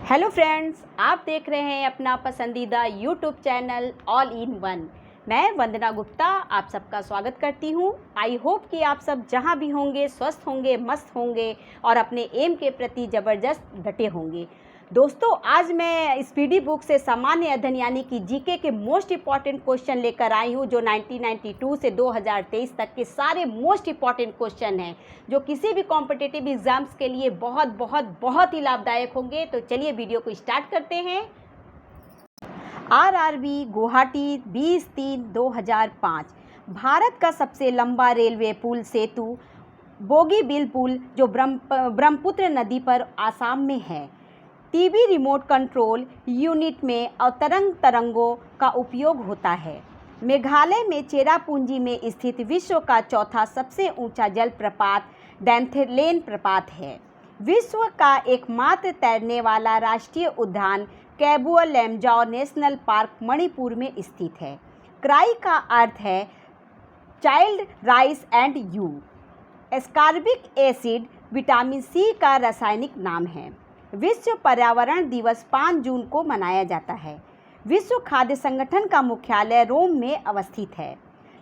Hello friends, आप देख रहे हैं अपना पसंदीदा YouTube channel all in one. मैं वंदना गुप्ता आप सबका स्वागत करती हूं। आई होप कि आप सब जहां भी होंगे स्वस्थ होंगे, मस्त होंगे और अपने एम के प्रति ज़बरदस्त डटे होंगे। दोस्तों, आज मैं स्पीडी बुक से सामान्य अध्ययन यानी कि जीके के मोस्ट इम्पॉर्टेंट क्वेश्चन लेकर आई हूँ, जो 1992 से 2023 तक के सारे मोस्ट इम्पॉर्टेंट क्वेश्चन हैं, जो किसी भी कॉम्पिटिटिव एग्जाम्स के लिए बहुत बहुत बहुत ही लाभदायक होंगे। तो चलिए वीडियो को स्टार्ट करते हैं। आरआरबी गुवाहाटी 20-3-2005 भारत का सबसे लंबा रेलवे पुल सेतु बोगीबील पुल, जो ब्रह्मपुत्र नदी पर आसाम में है। टीवी रिमोट कंट्रोल यूनिट में अवतरण तरंगों का उपयोग होता है। मेघालय में चेरापूंजी में स्थित विश्व का चौथा सबसे ऊंचा जलप्रपात डैंथरलेन प्रपात है। विश्व का एकमात्र तैरने वाला राष्ट्रीय उद्यान कैबुआ लैमजाओ नेशनल पार्क मणिपुर में स्थित है। क्राई का अर्थ है child rights and you. Ascorbic acid vitamin C का रासायनिक नाम है। विश्व पर्यावरण दिवस 5 जून को मनाया जाता है। विश्व खाद्य संगठन का मुख्यालय रोम में अवस्थित है।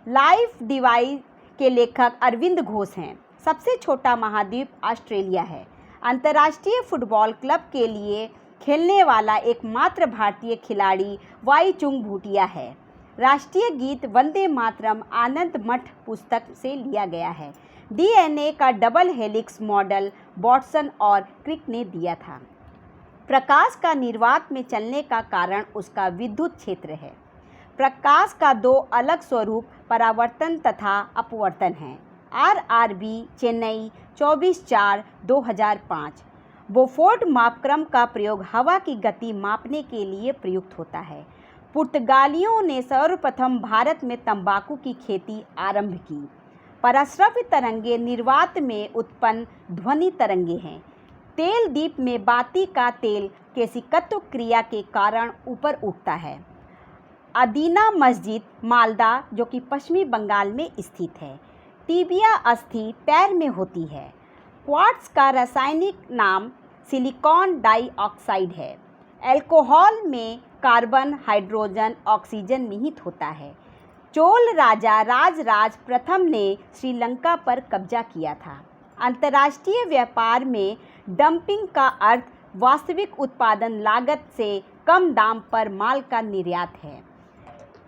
लाइफ डिवाइस के लेखक अरविंद घोष हैं। सबसे छोटा महाद्वीप ऑस्ट्रेलिया है। अंतर्राष्ट्रीय फुटबॉल क्लब के लिए खेलने वाला एकमात्र भारतीय खिलाड़ी वाईचुंग भूटिया है। राष्ट्रीय गीत वंदे मातरम आनंद मठ पुस्तक से लिया गया है। डीएनए का डबल हेलिक्स मॉडल वाटसन और क्रिक ने दिया था। प्रकाश का निर्वात में चलने का कारण उसका विद्युत क्षेत्र है। प्रकाश का 2 अलग स्वरूप परावर्तन तथा अपवर्तन हैं। आरआरबी चेन्नई 24/4/2005। बोफोर्ड मापक्रम का प्रयोग हवा की गति मापने के लिए प्रयुक्त होता है। पुर्तगालियों ने सर्वप्रथम भारत में तंबाकू की खेती आरंभ की। पराश्रव्य तरंगे निर्वात में उत्पन्न ध्वनि तरंगे हैं। तेल दीप में बाती का तेल केशिकत्व क्रिया के कारण ऊपर उठता है। अदीना मस्जिद मालदा, जो कि पश्चिमी बंगाल में स्थित है। टिबिया अस्थि पैर में होती है। क्वार्ट्ज का रासायनिक नाम सिलिकॉन डाइऑक्साइड है। अल्कोहल में कार्बन, हाइड्रोजन, ऑक्सीजन निहित होता है। चोल राजा राजराज प्रथम ने श्रीलंका पर कब्जा किया था। अंतर्राष्ट्रीय व्यापार में डंपिंग का अर्थ वास्तविक उत्पादन लागत से कम दाम पर माल का निर्यात है।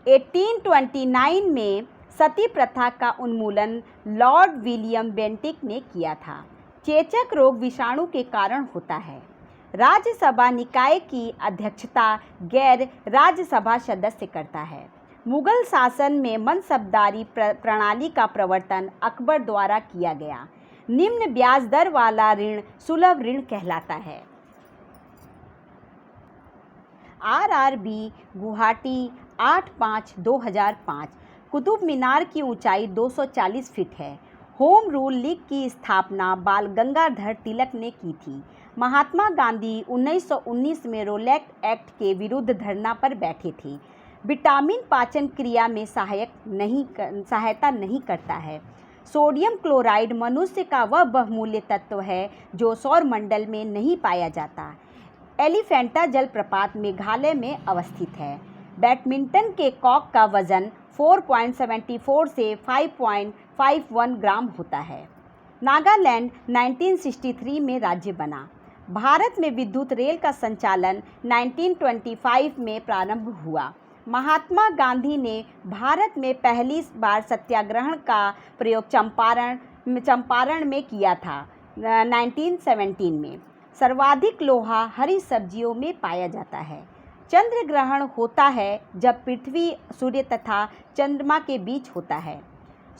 1829 में सती प्रथा का उन्मूलन लॉर्ड विलियम बेंटिक ने किया था। चेचक रोग विषाणु के कारण होता है। राज्यसभा निकाय की अध्यक्षता गैर राज्यसभा सदस्य करता है। मुगल शासन में मनसबदारी प्रणाली का प्रवर्तन अकबर द्वारा किया गया। निम्न ब्याज दर वाला ऋण सुलभ ऋण कहलाता है। आरआरबी गुवाहाटी 8/5/2005। कुतुब मीनार की ऊंचाई 240 फीट है। होम रूल लीग की स्थापना बाल गंगाधर तिलक ने की थी। महात्मा गांधी 1919 में रोलैक एक्ट के विरुद्ध धरना पर बैठे थे। विटामिन पाचन क्रिया में सहायता नहीं करता है। सोडियम क्लोराइड मनुष्य का वह बहुमूल्य तत्व है जो सौरमंडल में नहीं पाया जाता। एलिफेंटा जलप्रपात मेघालय में अवस्थित है। बैडमिंटन के कॉक का वजन 4.74 से 5.51 ग्राम होता है। नागालैंड 1963 में राज्य बना। भारत में विद्युत रेल का संचालन 1925 में प्रारंभ हुआ। महात्मा गांधी ने भारत में पहली बार सत्याग्रह का प्रयोग चंपारण में किया था 1917 में। सर्वाधिक लोहा हरी सब्जियों में पाया जाता है। चंद्र ग्रहण होता है जब पृथ्वी, सूर्य तथा चंद्रमा के बीच होता है।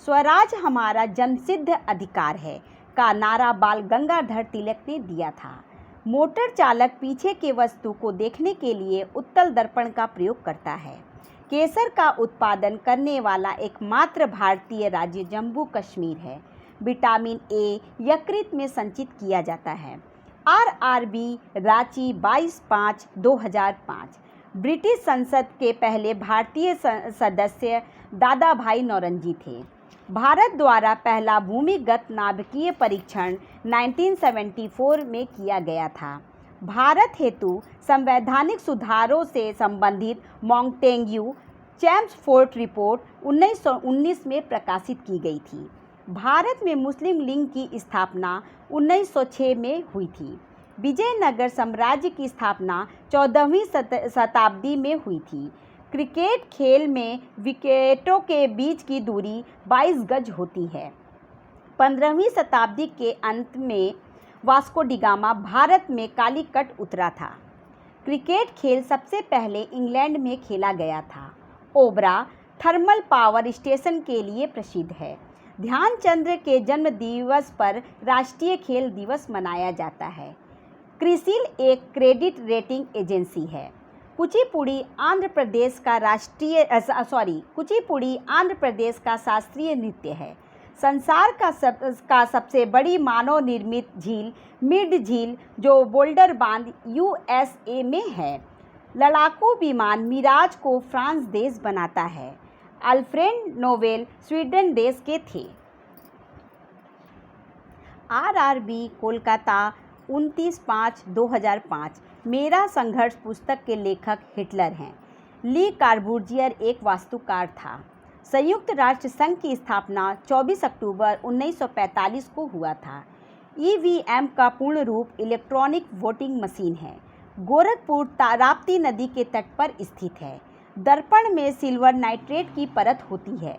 स्वराज हमारा जन्मसिद्ध अधिकार है का नारा बाल गंगाधर तिलक ने दिया था। मोटर चालक पीछे के वस्तु को देखने के लिए उत्तल दर्पण का प्रयोग करता है। केसर का उत्पादन करने वाला एकमात्र भारतीय राज्य जम्मू कश्मीर है। विटामिन ए यकृत में संचित किया जाता है। आरआरबी रांची 22/5/2005। ब्रिटिश संसद के पहले भारतीय सदस्य दादा भाई नौरोजी थे। भारत द्वारा पहला भूमिगत नाभिकीय परीक्षण 1974 में किया गया था। भारत हेतु संवैधानिक सुधारों से संबंधित मॉन्टेग्यू चैम्सफोर्ड रिपोर्ट 1919 में प्रकाशित की गई थी। भारत में मुस्लिम लीग की स्थापना 1906 में हुई थी। विजयनगर साम्राज्य की स्थापना 14वीं शताब्दी में हुई थी। क्रिकेट खेल में विकेटों के बीच की दूरी 22 गज होती है। 15वीं शताब्दी के अंत में वास्को डी गामा भारत में कालीकट उतरा था। क्रिकेट खेल सबसे पहले इंग्लैंड में खेला गया था। ओबरा थर्मल पावर स्टेशन के लिए प्रसिद्ध है। ध्यानचंद के जन्म दिवस पर राष्ट्रीय खेल दिवस मनाया जाता है। क्रिसिल एक क्रेडिट रेटिंग एजेंसी है। कुचिपुड़ी आंध्र प्रदेश का शास्त्रीय नृत्य है। संसार का सबसे बड़ी मानव निर्मित झील मिड झील जो बोल्डर बांध USA में है। लड़ाकू विमान मिराज को फ्रांस देश बनाता है। अल्फ्रेड नोबेल स्वीडन देश के थे। RRB कोलकाता 29/5/2005 मेरा संघर्ष पुस्तक के लेखक हिटलर हैं। ली कार्बूजियर एक वास्तुकार था। संयुक्त राष्ट्र संघ की स्थापना 24 अक्टूबर 1945 को हुआ था। EVM का पूर्ण रूप इलेक्ट्रॉनिक वोटिंग मशीन है। गोरखपुर राप्ती नदी के तट पर स्थित है। दर्पण में सिल्वर नाइट्रेट की परत होती है।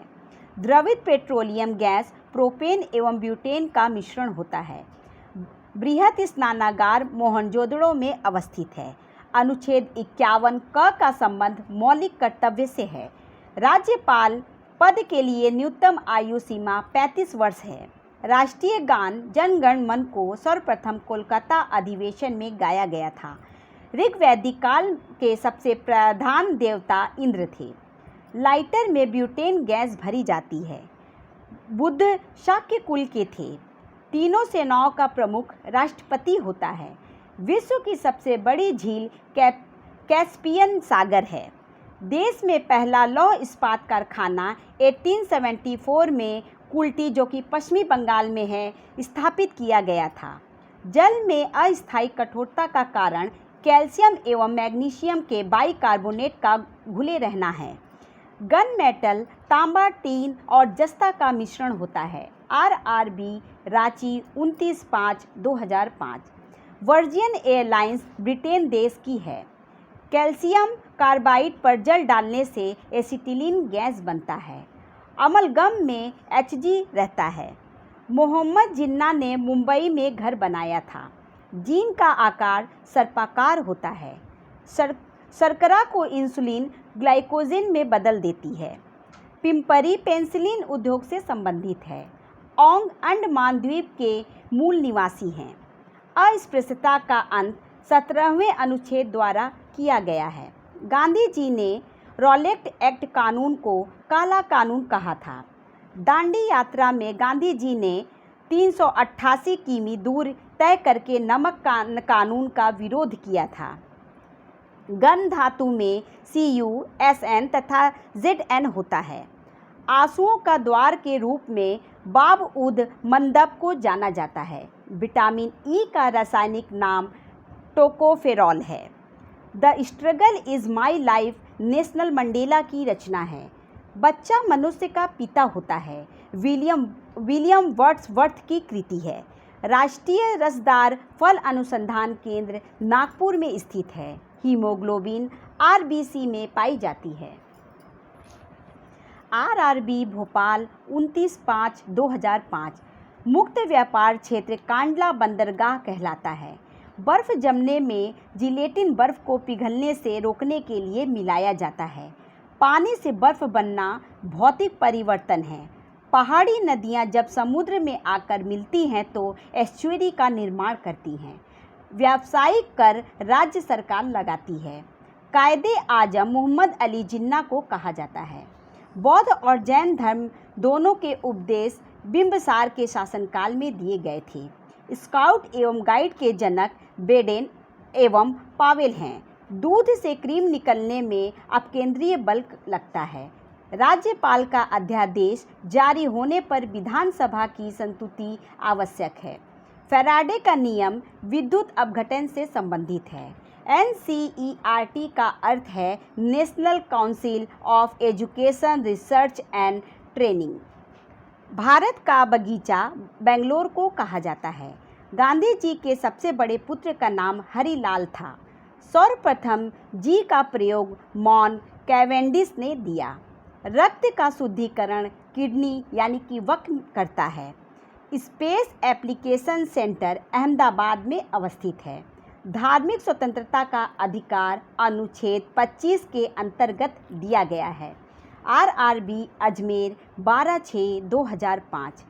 द्रवित पेट्रोलियम गैस प्रोपेन एवं ब्यूटेन का मिश्रण होता है। बृहत स्नानागार मोहनजोदड़ो में अवस्थित है। अनुच्छेद 51 क का संबंध मौलिक कर्तव्य से है। राज्यपाल पद के लिए न्यूनतम आयु सीमा 35 वर्ष है। राष्ट्रीय गान जन गण मन को सर्वप्रथम कोलकाता अधिवेशन में गाया गया था। ऋग्वैदिक काल के सबसे प्रधान देवता इंद्र थे। लाइटर में ब्यूटेन गैस भरी जाती है। बुद्ध शाक्य कुल के थे। तीनों सेनाओं का प्रमुख राष्ट्रपति होता है। विश्व की सबसे बड़ी झील कैस्पियन सागर है। देश में पहला लौह इस्पात कारखाना 1874 में कुल्टी जो कि पश्चिमी बंगाल में है स्थापित किया गया था। जल में अस्थायी कठोरता का कारण कैल्शियम एवं मैग्नीशियम के बाइकार्बोनेट का घुले रहना है। गन मेटल तांबा टीन और जस्ता का मिश्रण होता है। RRB Ranchi 29/5/2005 virgin airlines Britain देश की है। कैल्शियम कार्बाइड पर जल डालने से एसिटिलीन गैस बनता है। अमलगम में Hg रहता है। मोहम्मद जिन्ना ने मुंबई में घर बनाया था। जीन का आकार सर्पाकार होता है। शर्करा को इंसुलिन ग्लाइकोजन में बदल देती है। पिंपरी पेंसिलिन उद्योग से संबंधित है। ओंग अंडमान द्वीप के मूल निवासी हैं। अस्पृश्यता का अंत 17वें अनुच्छेद द्वारा किया गया है। गांधी जी ने रॉलेट एक्ट कानून को काला कानून कहा था। दांडी यात्रा में गांधी जी ने 388 किमी दूर तय करके नमक कानून का विरोध किया था। गन धातु में Cu, Sn तथा Zn होता है। आंसुओं का द्वार के रूप में बाब उद मंदब को जाना जाता है। विटामिन E का रासायनिक नाम टोकोफेरॉल है। The struggle is my life national Mandela की रचना है। बच्चा मनुष्य का पिता होता है। विलियम वर्ड्सवर्थ की कृति है। राष्ट्रीय रसदार फल अनुसंधान केंद्र नागपुर में स्थित है। हीमोग्लोबिन RBC में पाई जाती है। RRB भोपाल 29/5/2005 मुक्त व्यापार क्षेत्र कांडला बंदरगाह कहलाता है। बर्फ़ जमने में जिलेटिन बर्फ़ को पिघलने से रोकने के लिए मिलाया जाता है। पानी से बर्फ़ बनना भौतिक परिवर्तन है। पहाड़ी नदियाँ जब समुद्र में आकर मिलती हैं तो एस्चुरी का निर्माण करती हैं। व्यावसायिक कर राज्य सरकार लगाती है। कायदे आजम मोहम्मद अली जिन्ना को कहा जाता है। बौद्ध और जैन धर्म दोनों के उपदेश बिंबसार के शासनकाल में दिए गए थे। स्काउट एवं गाइड के जनक बेडेन एवं पावेल हैं। दूध से क्रीम निकलने में अपकेंद्रीय बल लगता है। राज्यपाल का अध्यादेश जारी होने पर विधानसभा की संस्तुति आवश्यक है। फैराडे का नियम विद्युत अपघटन से संबंधित है। NCERT का अर्थ है national council of education research and training. Bharat का बगीचा बेंगलोर को कहा जाता है। गांधी जी के सबसे बड़े पुत्र का नाम हरिलाल था। सर्वप्रथम जी का प्रयोग मॉन कैवेंडिश ने दिया। रक्त का शुद्धिकरण किडनी यानी कि वक्र करता है। स्पेस एप्लीकेशन सेंटर अहमदाबाद में अवस्थित है। धार्मिक स्वतंत्रता का अधिकार अनुच्छेद 25 के अंतर्गत दिया गया है। RRB Ajmer 12/6/2005।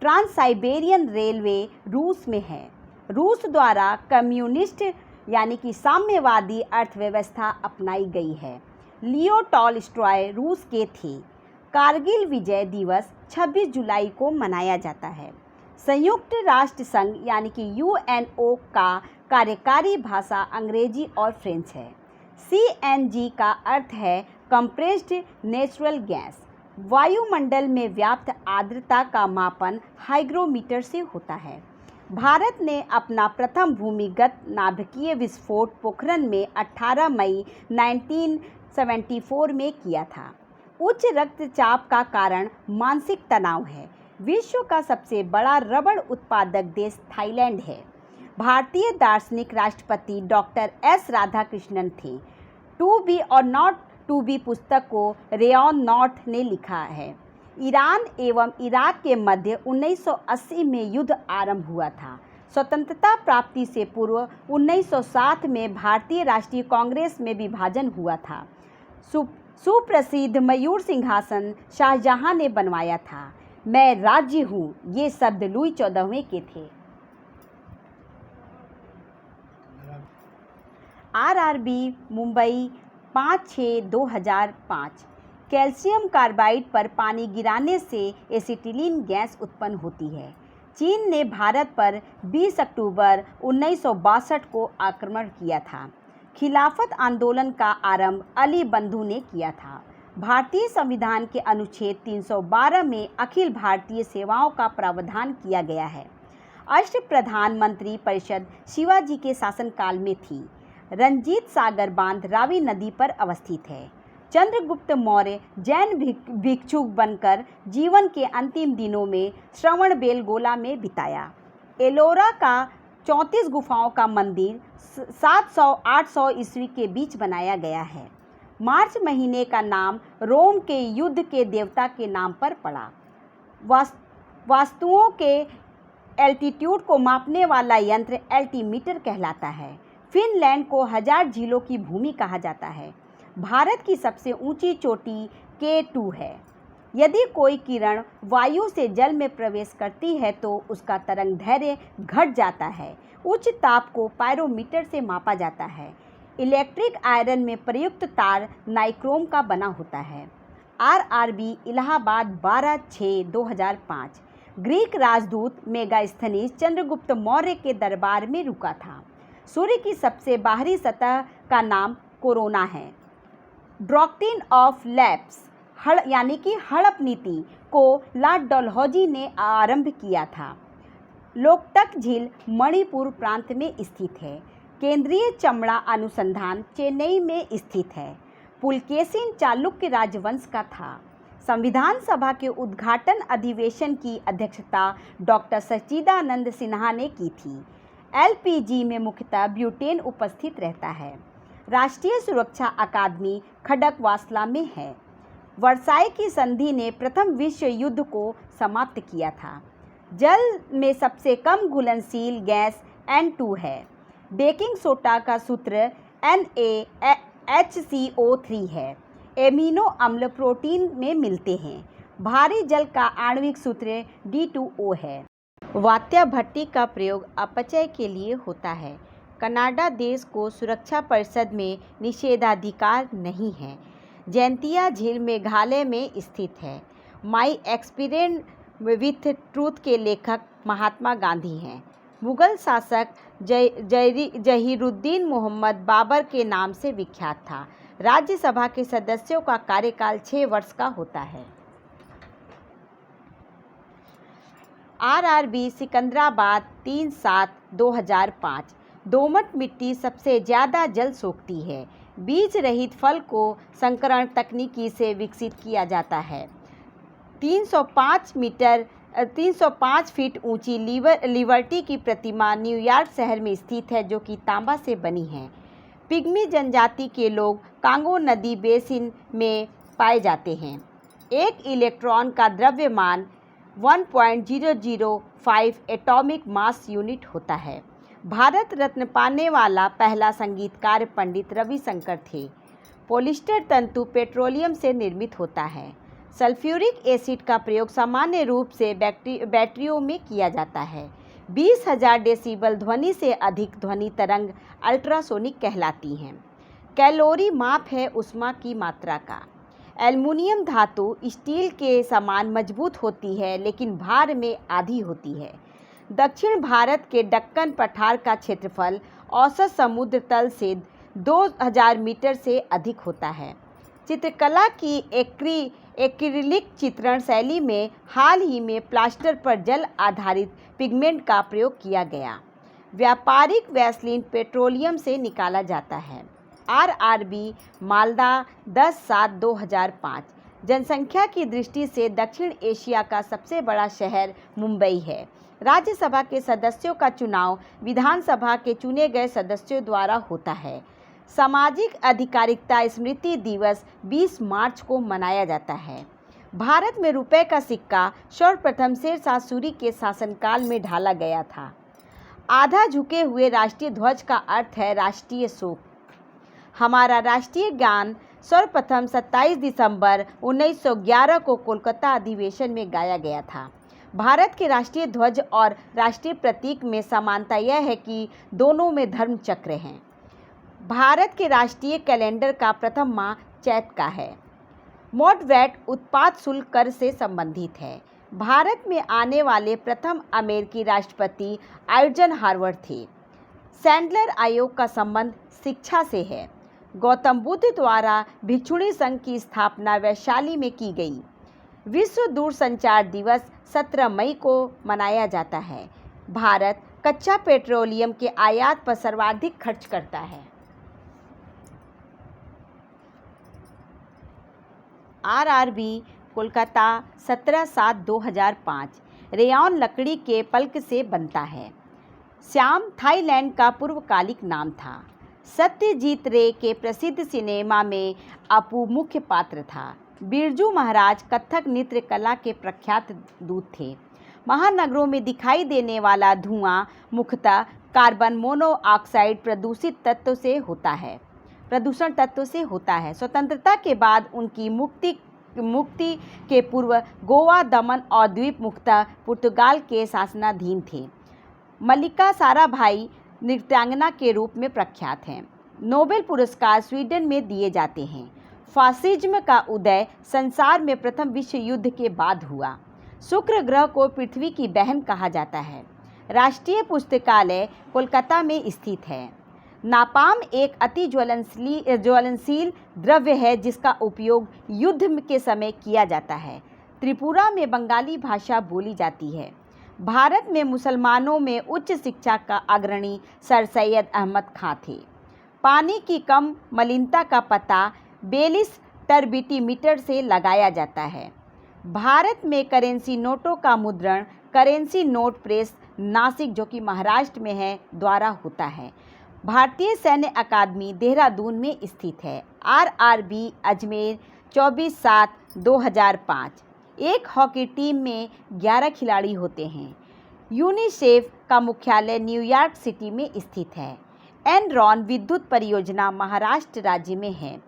Trans Siberian railway रूस में है। रूस द्वारा कम्युनिस्ट यानी कि साम्यवादी अर्थव्यवस्था अपनाई गई है। लियो टॉलस्टॉय रूस के थे। कारगिल विजय दिवस 26 जुलाई को मनाया जाता है। संयुक्त राष्ट्र संघ यानी कि UNO का कार्यकारी भाषा अंग्रेजी और फ्रेंच है। CNG का अर्थ है कंप्रेस्ड नेचुरल गैस। वायुमंडल में व्याप्त आर्द्रता का मापन हाइग्रोमीटर से होता है। भारत ने अपना प्रथम भूमिगत नाभिकीय विस्फोट पोखरण में 18 मई 1974 में किया था। उच्च रक्तचाप का कारण मानसिक तनाव है। विश्व का सबसे बड़ा रबड़ उत्पादक देश थाईलैंड है। भारतीय दार्शनिक राष्ट्रपति डॉक्टर S राधाकृष्णन थे। टू बी और नॉट टू बी पुस्तक को रेयॉन नॉर्थ ने लिखा है। ईरान एवं इराक के मध्य 1980 में युद्ध आरंभ हुआ था। स्वतंत्रता प्राप्ति से पूर्व 1960 में भारतीय राष्ट्रीय कांग्रेस में विभाजन हुआ था। सुप्रसिद्ध मयूर सिंहासन शाहजहां ने बनवाया था। मैं राज्य हूँ, ये शब्द लुई 14वें के थे। RRB मुंबई 5/6/2005। कैल्शियम कार्बाइड पर पानी गिराने से एसिटिलीन गैस उत्पन्न होती है। चीन ने भारत पर 20 अक्टूबर 1962 को आक्रमण किया था। खिलाफत आंदोलन का आरंभ अली बंधु ने किया था। भारतीय संविधान के अनुच्छेद 312 में अखिल भारतीय सेवाओं का प्रावधान किया गया है। अष्टप्रधान मंत्री परिषद शिवाजी के शासनकाल में थी। रंजीत सागर बांध रावी नदी पर अवस्थित है। चंद्रगुप्त मौर्य जैन भिक्षु बनकर जीवन के अंतिम दिनों में श्रवणबेलगोला में बिताया। एलोरा का 34 गुफाओं का मंदिर 700-800 ईस्वी के बीच बनाया गया है। मार्च महीने का नाम रोम के युद्ध के देवता के नाम पर पड़ा। वस्तुओं के एल्टीट्यूड को मापने वाला यंत्र एल्टीमीटर कहलाता है। फिनलैंड को 1000 झीलों की भूमि कहा जाता है। भारत की सबसे ऊंची चोटी K2 है। यदि कोई किरण वायु से जल में प्रवेश करती है तो उसका तरंग दैर्घ्य घट जाता है। उच्च ताप को पायरोमीटर से मापा जाता है। इलेक्ट्रिक आयरन में प्रयुक्त तार नाइक्रोम का बना होता है। RRB इलाहाबाद 12/6/2005। ग्रीक राजदूत मेगास्थनीज चंद्रगुप्त मौर्य के दरबार में रुका था। सूर्य की सबसे बाहरी सतह का नाम कोरोना है। डॉक्ट्रिन ऑफ लैप्स यानी कि हड़प नीति को लॉर्ड डलहौजी ने आरंभ किया था। लोकटक झील मणिपुर प्रांत में स्थित है। केंद्रीय चमड़ा अनुसंधान चेन्नई में स्थित है। पुलकेशिन चालुक्य राजवंश का था। संविधान सभा के उद्घाटन अधिवेशन की अध्यक्षता डॉक्टर सच्चिदानंद सिन्हा ने की थी। LPG में मुख्यतः ब्यूटेन उपस्थित रहता है। राष्ट्रीय सुरक्षा अकादमी खड़गवासला में है। वर्साई की संधि ने प्रथम विश्व युद्ध को समाप्त किया था। जल में सबसे कम घुलनशील गैस N2 है। बेकिंग सोडा का सूत्र NaHCO3 है। एमिनो अम्ल प्रोटीन में मिलते हैं। भारी जल का आणविक सूत्र D2O है। वात्या भट्टी का प्रयोग अपचय के लिए होता है। कनाडा देश को सुरक्षा परिषद में निषेधाधिकार नहीं है। जैंतिया झील मेघालय में स्थित है। माई एक्सपीरियंस विथ ट्रूथ के लेखक महात्मा गांधी हैं। मुगल शासक जहीरुद्दीन मोहम्मद बाबर के नाम से विख्यात था। राज्यसभा के सदस्यों का कार्यकाल 6 वर्ष का होता है। RRB सिकंदराबाद 3/7/2005। दोमट मिट्टी सबसे ज़्यादा जल सोखती है। बीज रहित फल को संकरण तकनीकी से विकसित किया जाता है। 305 फीट ऊंची लिबर्टी की प्रतिमा न्यूयॉर्क शहर में स्थित है, जो कि तांबा से बनी है। पिग्मी जनजाति के लोग कांगो नदी बेसिन में पाए जाते हैं। एक इलेक्ट्रॉन का द्रव्यमान 1.005 एटॉमिक मास यूनिट होता है। भारत रत्न पाने वाला पहला संगीतकार पंडित रविशंकर थे। पॉलिएस्टर तंतु पेट्रोलियम से निर्मित होता है। सल्फ्यूरिक एसिड का प्रयोग सामान्य रूप से बैटरियों में किया जाता है। 20,000 डेसिबल ध्वनि से अधिक ध्वनि तरंग अल्ट्रासोनिक कहलाती हैं। कैलोरी माप है ऊष्मा की मात्रा का। एल्युमिनियम धातु स्टील के समान मजबूत होती है, लेकिन भार में आधी होती है। दक्षिण भारत के दक्कन पठार का क्षेत्रफल औसत समुद्र तल से 2000 मीटर से अधिक होता है। चित्रकला की एक्रिलिक चित्रण शैली में हाल ही में प्लास्टर पर जल आधारित पिगमेंट का प्रयोग किया गया। व्यापारिक वैसलीन पेट्रोलियम से निकाला जाता है। RRB मालदा 10/7/2005। जनसंख्या की दृष्टि से दक्षिण एशिया का सबसे बड़ा शहर मुंबई है। राज्यसभा के सदस्यों का चुनाव विधानसभा के चुने गए सदस्यों द्वारा होता है। सामाजिक अधिकारिता स्मृति दिवस 20 मार्च को मनाया जाता है। भारत में रुपए का सिक्का सर्वप्रथम शेरशाह सूरी के शासनकाल में ढाला गया था। आधा झुके हुए राष्ट्रीय ध्वज का अर्थ है राष्ट्रीय शोक। हमारा राष्ट्रीय गान सर्वप्रथम 27 दिसंबर 1911 को कोलकाता अधिवेशन में गाया गया था। भारत के राष्ट्रीय ध्वज और राष्ट्रीय प्रतीक में समानता यह है कि दोनों में धर्म चक्र हैं। भारत के राष्ट्रीय कैलेंडर का प्रथम माह चैत का है। मोट वैट उत्पाद शुल्क कर से संबंधित है। भारत में आने वाले प्रथम अमेरिकी राष्ट्रपति आइजनहावर थे। सैंडलर आयोग का संबंध शिक्षा से है। गौतम बुद्ध द्वारा भिक्षुणी संघ की स्थापना वैशाली में की गई। विश्व दूरसंचार दिवस 17 मई को मनाया जाता है। भारत कच्चा पेट्रोलियम के आयात पर सर्वाधिक खर्च करता है। RRB कोलकाता 17/7/2005। रेयॉन लकड़ी के पल्प से बनता है। श्याम थाईलैंड का पूर्वकालिक नाम था। सत्यजीत रे के प्रसिद्ध सिनेमा में अपू मुख्य पात्र था। बिरजू महाराज कथक नृत्य कला के प्रख्यात दूत थे। महानगरों में दिखाई देने वाला धुआं मुख्यतः कार्बन मोनोऑक्साइड प्रदूषण तत्व से होता है। स्वतंत्रता के बाद उनकी मुक्ति के पूर्व गोवा, दमन और द्वीप मुख्यतः पुर्तगाल के शासनाधीन थे। मल्लिका साराभाई नृत्यांगना के रूप में प्रख्यात हैं। नोबेल पुरस्कार स्वीडन में दिए जाते हैं। फासिज्म का उदय संसार में प्रथम विश्व युद्ध के बाद हुआ। शुक्र ग्रह को पृथ्वी की बहन कहा जाता है। राष्ट्रीय पुस्तकालय कोलकाता में स्थित है। नापाम एक अति ज्वलनशील द्रव्य है जिसका उपयोग युद्ध के समय किया जाता है। त्रिपुरा में बंगाली भाषा बोली जाती है। भारत में मुसलमानों में उच्च शिक्षा का अग्रणी सर सैयद अहमद खां थे। पानी की कम मलिनता का पता 42 टर्बिटी मीटर से लगाया जाता है। भारत में करेंसी नोटों का मुद्रण करेंसी नोट प्रेस नासिक, जो कि महाराष्ट्र में है, द्वारा होता है। भारतीय सैन्य अकादमी देहरादून में स्थित है। RRB अजमेर 24/7/2005। एक हॉकी टीम में 11 खिलाड़ी होते हैं। यूनिसेफ का मुख्यालय न्यूयॉर्क सिटी में स्थित है। एनरॉन विद्युत परियोजना महाराष्ट्र राज्य में है।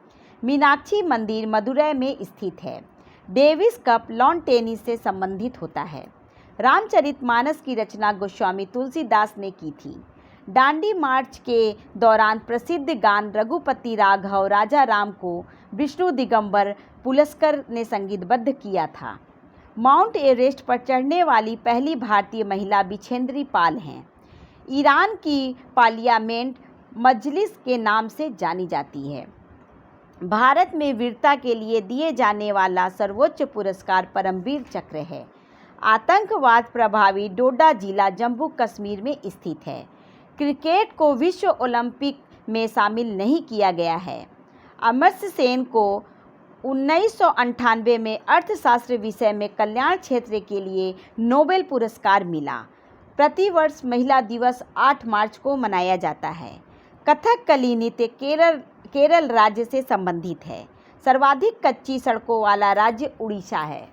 मीनाक्षी मंदिर मदुरै में स्थित है। डेविस कप लॉन टेनिस से संबंधित होता है। रामचरितमानस की रचना गोस्वामी तुलसीदास ने की थी। डांडी मार्च के दौरान प्रसिद्ध गान रघुपति राघव राजा राम को विष्णु दिगंबर पुलस्कर ने संगीतबद्ध किया था। माउंट एवरेस्ट पर चढ़ने वाली पहली भारतीय महिला बिछेंद्री पाल हैं। ईरान की पार्लियामेंट मजलिस के नाम से जानी जाती है। भारत में वीरता के लिए दिए जाने वाला सर्वोच्च पुरस्कार परमवीर चक्र है। आतंकवाद प्रभावी डोडा जिला जम्मू कश्मीर में स्थित है। क्रिकेट को विश्व ओलंपिक में शामिल नहीं किया गया है। अमर्त्य सेन को 1998 में अर्थशास्त्र विषय में कल्याण क्षेत्र के लिए नोबेल पुरस्कार मिला। प्रतिवर्ष महिला दिवस 8 मार्च को मनाया जाता है। कथकली नृत्य केरल राज्य से संबंधित है। सर्वाधिक कच्ची सड़कों वाला राज्य उड़ीसा है।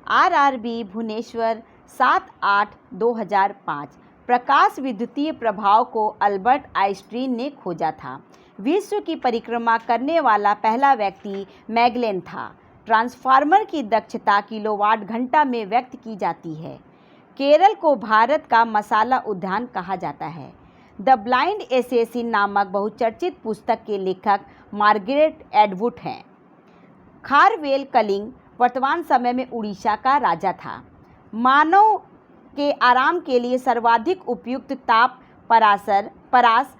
आरआरबी भुवनेश्वर 7/8/2005। प्रकाश विद्युतीय प्रभाव को अल्बर्ट आइंस्टीन ने खोजा था। विश्व की परिक्रमा करने वाला पहला व्यक्ति मैगेलन था। ट्रांसफार्मर की दक्षता किलोवाट घंटा में व्यक्त की जाती है। केरल को भारत का मसाला उद्यान कहा जाता है। द ब्लाइंड एसेसिन नामक बहुचर्चित पुस्तक के लेखक मार्गरेट एटवुड हैं। खारवेल कलिंग वर्तमान समय में उड़ीसा का राजा था। मानव के आराम के लिए सर्वाधिक उपयुक्त ताप परास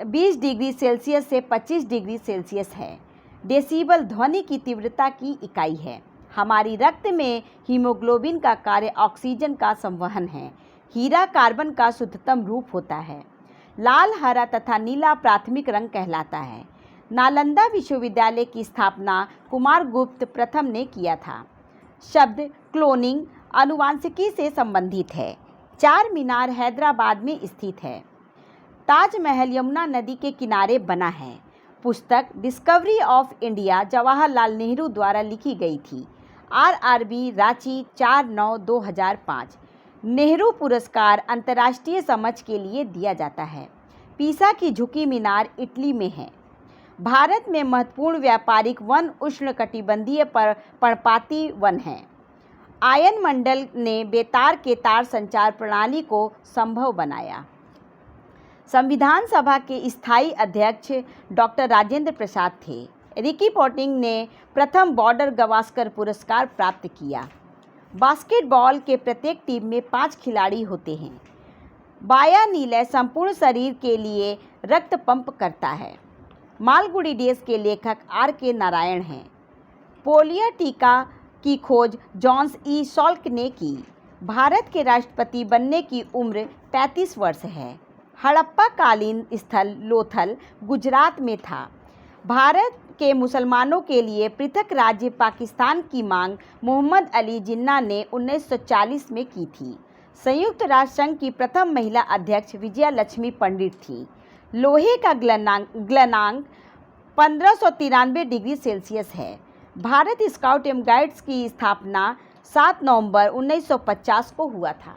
20 डिग्री सेल्सियस से 25 डिग्री सेल्सियस है। डेसिबल ध्वनि की तीव्रता की इकाई है। हमारी रक्त में हीमोग्लोबिन का कार्य ऑक्सीजन का संवहन है। हीरा कार्बन का शुद्धतम रूप होता है। लाल, हरा तथा नीला प्राथमिक रंग कहलाता है। नालंदा विश्वविद्यालय की स्थापना कुमारगुप्त प्रथम ने किया था। शब्द क्लोनिंग आनुवांशिकी से संबंधित है। चार मीनार हैदराबाद में स्थित है। ताजमहल यमुना नदी के किनारे बना है। पुस्तक discovery of India Jawaharlal Nehru द्वारा लिखी गई थी। आरआरबी रांची 4/9/2005। नेहरू पुरस्कार अंतर्राष्ट्रीय समझ के लिए दिया जाता है। पीसा की झुकी मीनार इटली में है। भारत में महत्वपूर्ण व्यापारिक वन उष्णकटिबंधीय पर्णपाती वन है। आयन मंडल ने बेतार के तार संचार प्रणाली को संभव बनाया। संविधान सभा के स्थायी अध्यक्ष डॉक्टर राजेंद्र प्रसाद थे। रिकी पॉन्टिंग ने प्रथम बॉर्डर गवास्कर पुरस्कार प्राप्त किया। बास्केटबॉल के प्रत्येक टीम में 5 खिलाड़ी होते हैं। बाया नीले संपूर्ण शरीर के लिए रक्त पंप करता है। मालगुडी डेज के लेखक R.K. नारायण हैं। पोलियो टीका की खोज जॉन्स ई सॉल्क ने की। भारत के राष्ट्रपति बनने की उम्र 35 वर्ष है। हड़प्पा कालीन स्थल लोथल गुजरात में था। भारत के मुसलमानों के लिए पृथक राज्य पाकिस्तान की मांग मोहम्मद अली जिन्ना ने 1940 में की थी। संयुक्त राष्ट्र संघ की प्रथम महिला अध्यक्ष विजया लक्ष्मी पंडित थी। लोहे का गलनांक 1593 डिग्री सेल्सियस है। भारत स्काउट एवं गाइड्स की स्थापना 7 नवंबर 1950 को हुआ था।